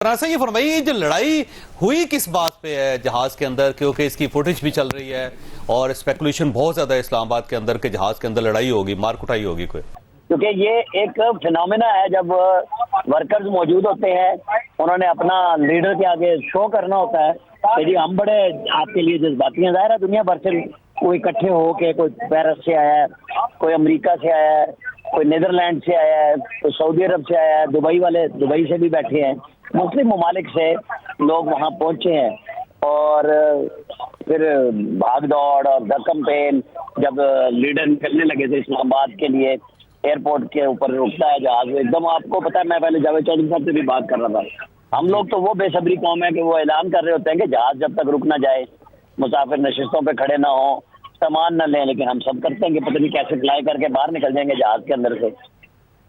राना ये फरमाइए, जो लड़ाई हुई किस बात पे है जहाज के अंदर, क्योंकि इसकी फुटेज भी चल रही है और स्पेकुलेशन बहुत ज्यादा है इस्लामाबाद के अंदर के जहाज के अंदर लड़ाई होगी, मार कुटाई होगी कोई। क्योंकि ये एक फिनोमेना है, जब वर्कर्स मौजूद होते हैं उन्होंने अपना लीडर के आगे शो करना होता है कि जी हम बड़े आपके लिए जज्बाती हैं। जाहिर है दुनिया भर से कोई इकट्ठे होके, कोई पेरिस से आया है, कोई अमेरिका से आया है, कोई नीदरलैंड से आया है, कोई सऊदी अरब से आया है, दुबई वाले दुबई से भी बैठे हैं, मुस्लिम ममालिक से लोग वहाँ पहुंचे हैं। और फिर भाग दौड़ और धक्कम पेन, जब लीडर निकलने लगे थे इस्लामाबाद के लिए, एयरपोर्ट के ऊपर रुकता है जहाज, एकदम आपको पता है, मैं पहले जावेद चौधरी साहब से भी बात कर रहा था, हम लोग तो वो बेसब्री कौम है कि वो ऐलान कर रहे होते हैं कि जहाज जब तक रुक ना जाए, मुसाफिर नशिस्तों पे खड़े ना हो, सामान ना लें, लेकिन हम सब करते हैं कि पता नहीं कैसे फ्लाई करके बाहर निकल जाएंगे जहाज के अंदर से।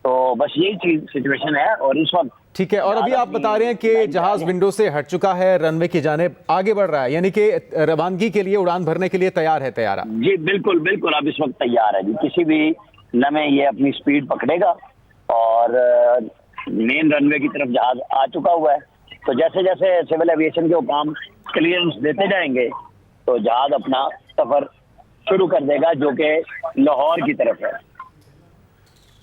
तो बस यही चीज सिचुएशन है। और इस वक्त ठीक है, और अभी आप बता रहे हैं कि जहाज विंडो से हट चुका है, रनवे की जानिब आगे बढ़ रहा है, यानी कि रवानगी के लिए, उड़ान भरने के लिए तैयार है तैयारा। जी बिल्कुल बिल्कुल, अब इस वक्त तैयार है जी, किसी भी लम्हे ये अपनी स्पीड पकड़ेगा और मेन रनवे की तरफ जहाज आ चुका हुआ है। तो जैसे जैसे सिविल एविएशन के हुकाम क्लियरेंस देते जाएंगे तो जहाज अपना सफर शुरू कर देगा, जो कि लाहौर की तरफ है।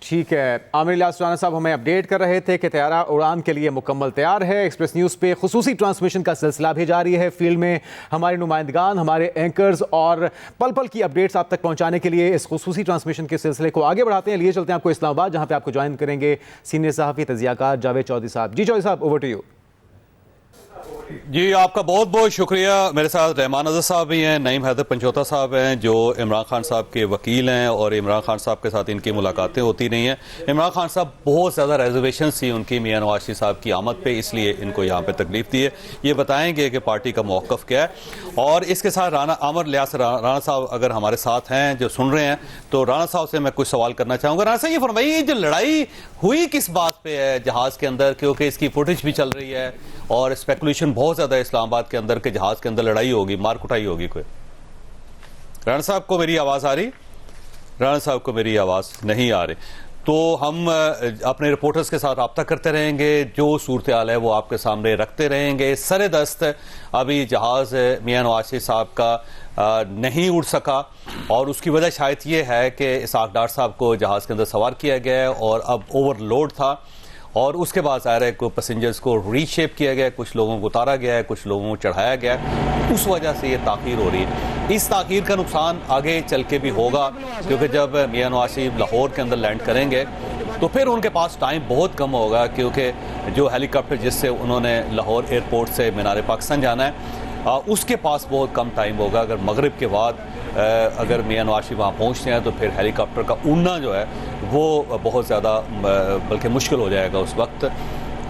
ठीक है, आमिर इलियास राना साहब हमें अपडेट कर रहे थे कि तैयारा उड़ान के लिए मुकम्मल तैयार है। एक्सप्रेस न्यूज़ पे खुसूसी ट्रांसमिशन का सिलसिला भी जारी है। फील्ड में हमारे नुमाइंदगान, हमारे एंकर्स और पल पल की अपडेट्स आप तक पहुंचाने के लिए इस खुसूसी ट्रांसमिशन के सिलसिले को आगे बढ़ाते हैं। लिए चलते हैं आपको इस्लामाबाद, जहां पे आपको ज्वाइन करेंगे सीनियर सहाफ़ी तजियाकार जावेद चौधरी साहब। जी चौधरी साहब, ओवर टू यू। जी आपका बहुत बहुत शुक्रिया। मेरे साथ रहमान अज़हर साहब भी हैं, नईम हैदर पंचोता साहब हैं जो इमरान खान साहब के वकील हैं और इमरान खान साहब के साथ इनकी मुलाकातें होती रही हैं। इमरान खान साहब बहुत ज़्यादा रेजर्वेशन थी उनकी मियां नवाज शरीफ साहब की आमद पे, इसलिए इनको यहाँ पे तकलीफ दी है। ये बताएंगे कि पार्टी का मौक़िफ़ क्या है। और इसके साथ आमिर इलियास राना साहब अगर हमारे साथ हैं, जो सुन रहे हैं, तो राना साहब से मैं कुछ सवाल करना चाहूँगा। राना साहब ये फरमाइए, जो लड़ाई हुई किस बात पे है जहाज़ के अंदर, क्योंकि इसकी फुटेज भी चल रही है और स्पेकुलेशन बहुत ज्यादा इस्लामाबाद के अंदर के जहाज के अंदर लड़ाई होगी, मार कुटाई होगी कोई। राना साहब को मेरी आवाज आ रही? राना साहब को मेरी आवाज नहीं आ रही, तो हम अपने रिपोर्टर्स के साथ रब्ता करते रहेंगे, जो सूरत हाल है वो आपके सामने रखते रहेंगे। सरे दस्त अभी जहाज मियां नवाज शरीफ साहब का नहीं उड़ सका और उसकी वजह शायद ये है कि इसाक डार साहब को जहाज के अंदर सवार किया गया है और अब ओवरलोड था और उसके बाद ज़ाहिर है को पैसेंजर्स को रीशेप किया गया, कुछ लोगों को उतारा गया है, कुछ लोगों को चढ़ाया गया है, उस वजह से ये ताख़ीर हो रही है। इस ताख़ीर का नुकसान आगे चल के भी होगा, क्योंकि जब मियां नवाज शरीफ लाहौर के अंदर लैंड करेंगे तो फिर उनके पास टाइम बहुत कम होगा, क्योंकि जो हेलीकॉप्टर जिससे उन्होंने लाहौर एयरपोर्ट से मीनार पाकिस्तान जाना है उसके पास बहुत कम टाइम होगा। अगर मगरिब के बाद अगर मियां नवाज शरीफ वहाँ पहुँचते हैं तो फिर हेलीकॉप्टर का उड़ना जो है वो बहुत ज़्यादा बल्कि मुश्किल हो जाएगा उस वक्त।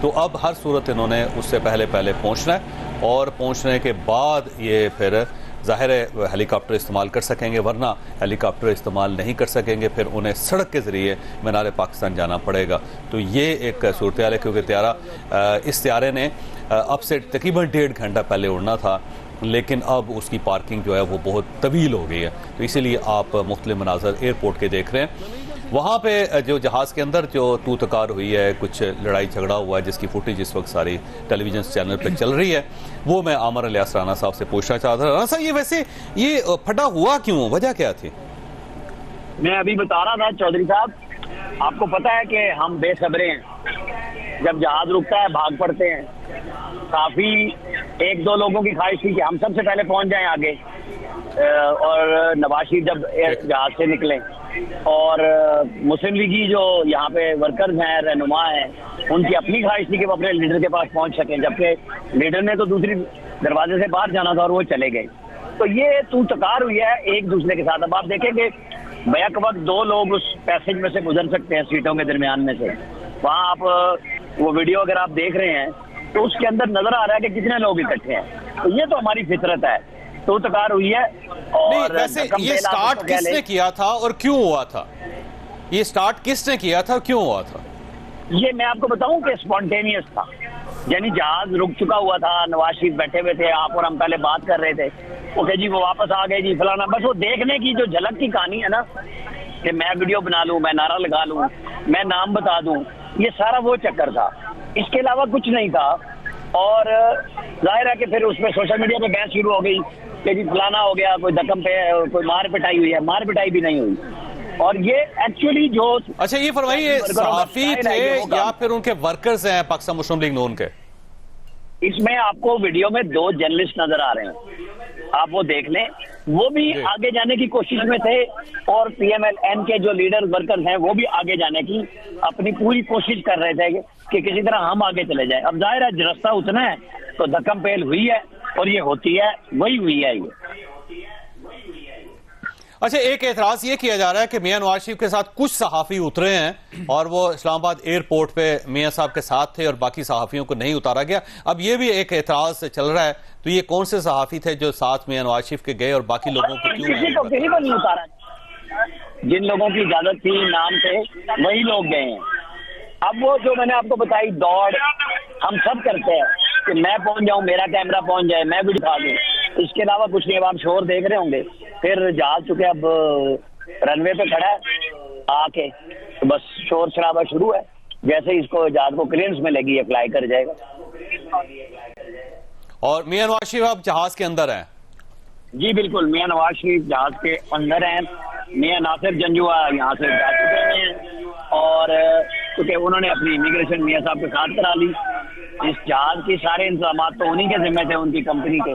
तो अब हर सूरत इन्होंने उससे पहले पहुँचना है और पहुँचने के बाद ये फिर ज़ाहिर है हेलीकॉप्टर इस्तेमाल कर सकेंगे, वरना हेलीकॉप्टर इस्तेमाल नहीं कर सकेंगे, फिर उन्हें सड़क के ज़रिए मीनार पाकिस्तान जाना पड़ेगा। तो ये एक सूरत हाल है, क्योंकि इस तैयारे ने अब से तकरीबन 1.5 घंटा पहले उड़ना था, लेकिन अब उसकी पार्किंग जो है वो बहुत तवील हो गई है। तो इसीलिए आप मुख्तलिफ मनाज़र एयरपोर्ट के देख रहे हैं। वहाँ पे जो जहाज़ के अंदर जो तू तकार हुई है, कुछ लड़ाई झगड़ा हुआ है, जिसकी फुटेज इस वक्त सारी टेलीविजन चैनल पे चल रही है, वो मैं आमिर इलियास राना साहब से पूछना चाहता था। राना साहब ये वैसे ये फटा हुआ क्यों, वजह क्या थी? मैं अभी बता रहा था चौधरी साहब, आपको पता है कि हम बेसब्रे हैं, जब जहाज रुकता है भाग पड़ते हैं। काफी एक दो लोगों की ख्वाहिश थी कि हम सबसे पहले पहुंच जाएं आगे, और नवाज शरीफ जब जहाज से निकले, और मुस्लिम लीगी जो यहाँ पे वर्कर्स हैं, रहनुमा हैं, उनकी अपनी ख्वाहिश थी कि वो अपने लीडर के पास पहुंच सकें, जबकि लीडर ने तो दूसरी दरवाजे से बाहर जाना था और वो चले गए। तो ये तू तकार हुई है एक दूसरे के साथ। अब आप देखेंगे बैक वक्त 2 लोग उस पैसेज में से गुजर सकते हैं, सीटों के दरमियान में से। वहाँ आप वो वीडियो अगर आप देख रहे हैं तो उसके अंदर नजर आ रहा है कि कितने लोग इकट्ठे हैं। तो ये तो हमारी फितरत है, तो तकार हुई है। और वैसे ये स्टार्ट किसने किया था और क्यों हुआ था? ये स्टार्ट किसने किया था और क्यों हुआ था? ये मैं आपको बताऊं कि स्पॉन्टेनियस था, यानी जहाज रुक चुका हुआ था, नवाज शरीफ बैठे हुए थे, आप और हम पहले बात कर रहे थे, ओके जी वो वापस आ गए जी फलाना, बस वो देखने की जो झलक की कहानी है ना, कि मैं वीडियो बना लूं, मैं नारा लगा लूं, मैं नाम बता दूं, ये सारा वो चक्कर था, इसके अलावा कुछ नहीं था। और जाहिर है कि फिर उसमें सोशल मीडिया पे बहस शुरू हो गई कि जी फलाना हो गया, कोई धक्कम पे कोई मार पिटाई हुई है। मार पिटाई भी नहीं हुई। और ये एक्चुअली जो अच्छा ये फरमाइए, सहाफी थे या फिर उनके वर्कर्स हैं पाकिस्तान मुस्लिम लीग नून के? इसमें आपको वीडियो में 2 जर्नलिस्ट नजर आ रहे हैं, आप वो देख लें। वो भी आगे जाने की कोशिश में थे और PMLN के जो लीडर वर्कर्स हैं वो भी आगे जाने की अपनी पूरी कोशिश कर रहे थे कि किसी तरह हम आगे चले जाएं। अब जाहिर है रास्ता उतना है तो धक्कम पेल हुई है और ये होती है, वही हुई है ये। अच्छा, एक एतराज ये किया जा रहा है कि मियां नवाज शरीफ के साथ कुछ सहाफी उतरे हैं और वो इस्लामाबाद एयरपोर्ट पे मियां साहब के साथ थे और बाकी सहाफियों को नहीं उतारा गया। अब ये भी एक एतराज चल रहा है, तो ये कौन से सहाफी थे जो साथ मियां नवाज शरीफ के गए और बाकी लोगों को क्यों किसी को नहीं उतारा? जिन लोगों की इजाजत थी, नाम थे, वही लोग गए हैं। अब वो जो मैंने आपको बताई दौड़ हम सब करते हैं कि मैं पहुंच जाऊं, मेरा कैमरा पहुंच जाए, मैं भी दिखा दूं, इसके अलावा कुछ नहीं। अब आप शोर देख रहे होंगे। फिर जहाज चुके अब रनवे पे खड़ा है आके, तो बस शोर शराबा शुरू है। जैसे ही इसको जहाज को क्लियरेंस मिलेगी ये फ्लाई कर जाएगा। और मियां नवाज शरीफ अब जहाज के अंदर हैं? जी बिल्कुल, मियां नवाज शरीफ जहाज के अंदर हैं। मियां नासिर जंजुआ यहाँ से जा चुके हैं और क्योंकि उन्होंने अपनी इमिग्रेशन मियां साहब के साथ करा ली। इस जहाज की सारे इंतजाम तो उन्हीं के जिम्मे थे, उनकी कंपनी के,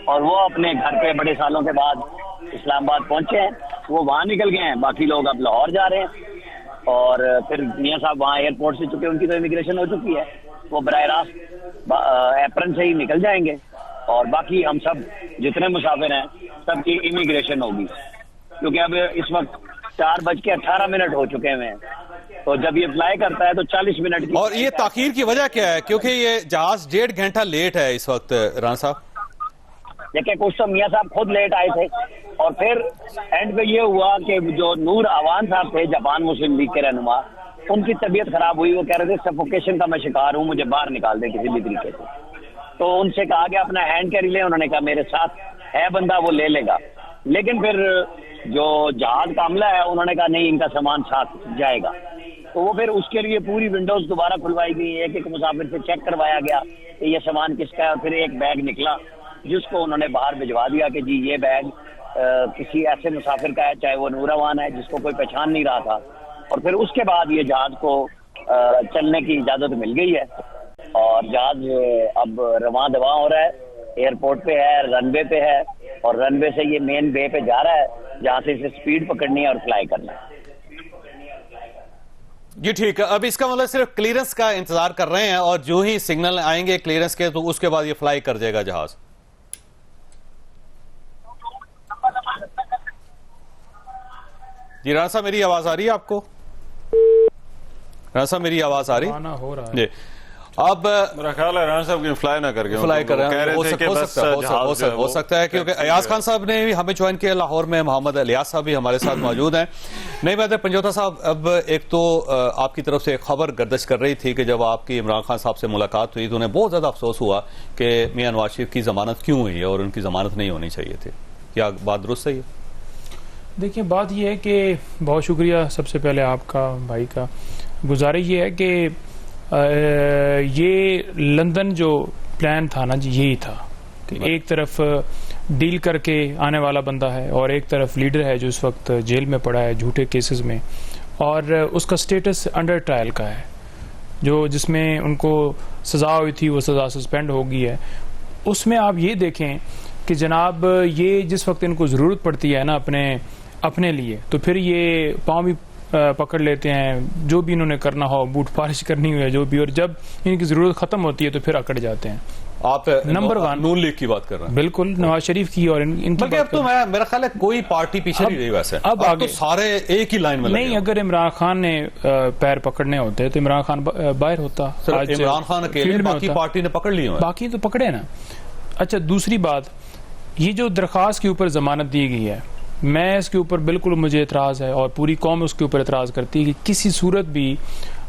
और वो अपने घर पे बड़े सालों के बाद इस्लामाबाद पहुंचे हैं। वो वहां निकल गए हैं, बाकी लोग अब लाहौर जा रहे हैं और फिर मियां साहब वहां एयरपोर्ट से चुके, उनकी तो इमिग्रेशन हो चुकी है, वो बराह रास्त एप्रन से ही निकल जाएंगे और बाकी हम सब जितने मुसाफिर हैं सबकी इमिग्रेशन होगी, क्योंकि अब इस वक्त 4:18 हो चुके हैं। तो जब ये फ्लाई करता है तो 40 मिनट की। और ये ताखीर की वजह क्या है? क्योंकि ये जहाज 1.5 घंटा लेट है इस वक्त। राना साहब देखिए, कुछ तो मियां साहब खुद लेट आए थे और फिर एंड पे ये हुआ कि जो नूर आवान साहब थे जापान मुस्लिम लीग के रहनुमा, उनकी तबीयत खराब हुई। वो कह रहे थे सफोकेशन का मैं शिकार हूँ, मुझे बाहर निकाल दे किसी भी तरीके से। तो उनसे कहा गया अपना हैंड कैरी ले, उन्होंने कहा मेरे साथ है बंदा, वो ले लेगा। लेकिन फिर जो जहाज का अमला है उन्होंने कहा नहीं, इनका सामान साथ जाएगा। तो वो फिर उसके लिए पूरी विंडोज दोबारा खुलवाई गई, एक एक मुसाफिर से चेक करवाया गया कि ये सामान किसका है। और फिर एक बैग निकला जिसको उन्होंने बाहर भिजवा दिया कि जी ये बैग किसी ऐसे मुसाफिर का है, चाहे वो नूरावान है, जिसको कोई पहचान नहीं रहा था। और फिर उसके बाद ये जहाज को चलने की इजाजत मिल गई है और जहाज अब रवां दवा हो रहा है, एयरपोर्ट पे है, रनवे पे है और रनवे से ये मेन बे पे जा रहा है जहां से इसे स्पीड पकड़नी है और फ्लाई करना है। जी ठीक है, अब इसका मतलब सिर्फ क्लियरेंस का इंतजार कर रहे हैं और जो ही सिग्नल आएंगे क्लियरेंस के तो उसके बाद ये फ्लाई कर जाएगा जहाज। जी राना साहब, मेरी आवाज आ रही है आपको? राना साहब, मेरी आवाज आ रही हो रहा है जी? अब मेरा ख्याल है राना साहब फ्लाई ना करके फ्लाई कर रहे हैं, हो सकता है क्योंकि अयाज खान साहब ने भी हमें ज्वाइन किया लाहौर में, मोहम्मद इलियास साहब भी हमारे साथ मौजूद हैं। नहीं बात है पंजोता साहब, अब एक तो आपकी तरफ से एक खबर गर्दिश कर रही थी कि जब आपकी इमरान खान साहब से मुलाकात हुई तो उन्हें बहुत ज्यादा अफसोस हुआ कि मियां नवाज शरीफ की जमानत क्यों हुई है और उनकी जमानत नहीं होनी चाहिए थी। क्या बात दुरुस्त है? देखिए, बात यह है कि बहुत शुक्रिया सबसे पहले आपका, भाई का। गुजारिश ये है कि ये लंदन जो प्लान था ना जी, यही था कि एक तरफ डील करके आने वाला बंदा है और एक तरफ लीडर है जो इस वक्त जेल में पड़ा है झूठे केसेस में, और उसका स्टेटस अंडर ट्रायल का है, जो जिसमें उनको सज़ा हुई थी वो सज़ा सस्पेंड हो गई है। उसमें आप ये देखें कि जनाब ये जिस वक्त इनको ज़रूरत पड़ती है ना अपने लिए, तो फिर ये पाँव भी पकड़ लेते हैं, जो भी इन्होंने करना हो, बूट पालिश करनी हो जो भी, और जब इनकी जरूरत खत्म होती है तो फिर अकड़ जाते हैं। आप नंबर 1 नून लीग की बात कर रहे हैं? बिल्कुल, नवाज शरीफ की और इनकी। अब तो मेरा ख्याल है कोई पार्टी पीछे नहीं रही वैसे। अब आगे तो सारे एक ही लाइन में नहीं। अगर इमरान खान ने पैर पकड़ने होते तो इमरान खान बाहर होता। इमरान खान अकेले, बाकी पार्टी ने पकड़ ली, बाकी तो पकड़े ना। अच्छा, दूसरी बात, ये जो दरखास्त के ऊपर जमानत दी गई है, मैं इसके ऊपर बिल्कुल, मुझे एतराज है और पूरी कौम उसके ऊपर एतराज करती है कि किसी सूरत भी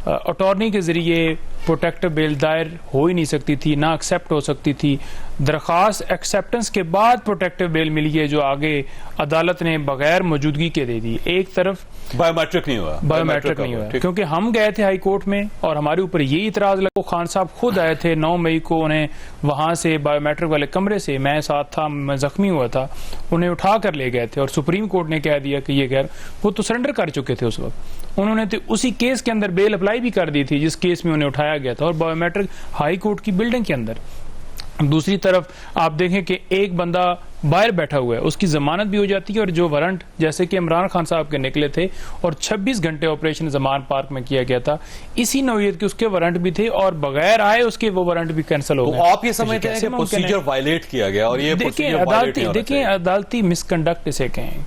अटॉर्नी के जरिए प्रोटेक्टिव बेल दायर हो ही नहीं सकती थी, ना एक्सेप्ट हो सकती थी, दरखास्त एक्सेप्टेंस के बाद प्रोटेक्टिव बेल मिली है, जो आगे अदालत ने बगैर मौजूदगी के दे दी। एक तरफ बायोमेट्रिक नहीं हुआ, बायोमेट्रिक नहीं हुआ, क्योंकि हम गए थे हाई कोर्ट में और हमारे ऊपर ये इतराज लगा। खान साहब खुद आए थे 9 मई को, उन्हें वहां से बायोमेट्रिक वाले कमरे से, मैं साथ था, मैं जख्मी हुआ था, उन्हें उठा कर ले गए थे और सुप्रीम कोर्ट ने कह दिया कि ये गैर, वो तो सरेंडर कर चुके थे उस वक्त, उन्होंने तो उसी केस के अंदर बेल अप्लाई भी कर दी थी जिस केस में उन्हें उठाया गया था, और बायोमेट्रिक हाई कोर्ट की बिल्डिंग के अंदर। दूसरी तरफ आप देखें कि एक बंदा बाहर बैठा हुआ है, उसकी जमानत भी हो जाती है, और जो वारंट जैसे कि इमरान खान साहब के निकले थे और 26 घंटे ऑपरेशन जमान पार्क में किया गया था, इसी नौयत के उसके वारंट भी थे और बगैर आए उसके वो वारंट भी कैंसिल हो गए। तो आप ये समझते हैं कि प्रोसीजर वायलेट किया गया और ये देखिए अदालती मिसकंडक्ट इसे कहें।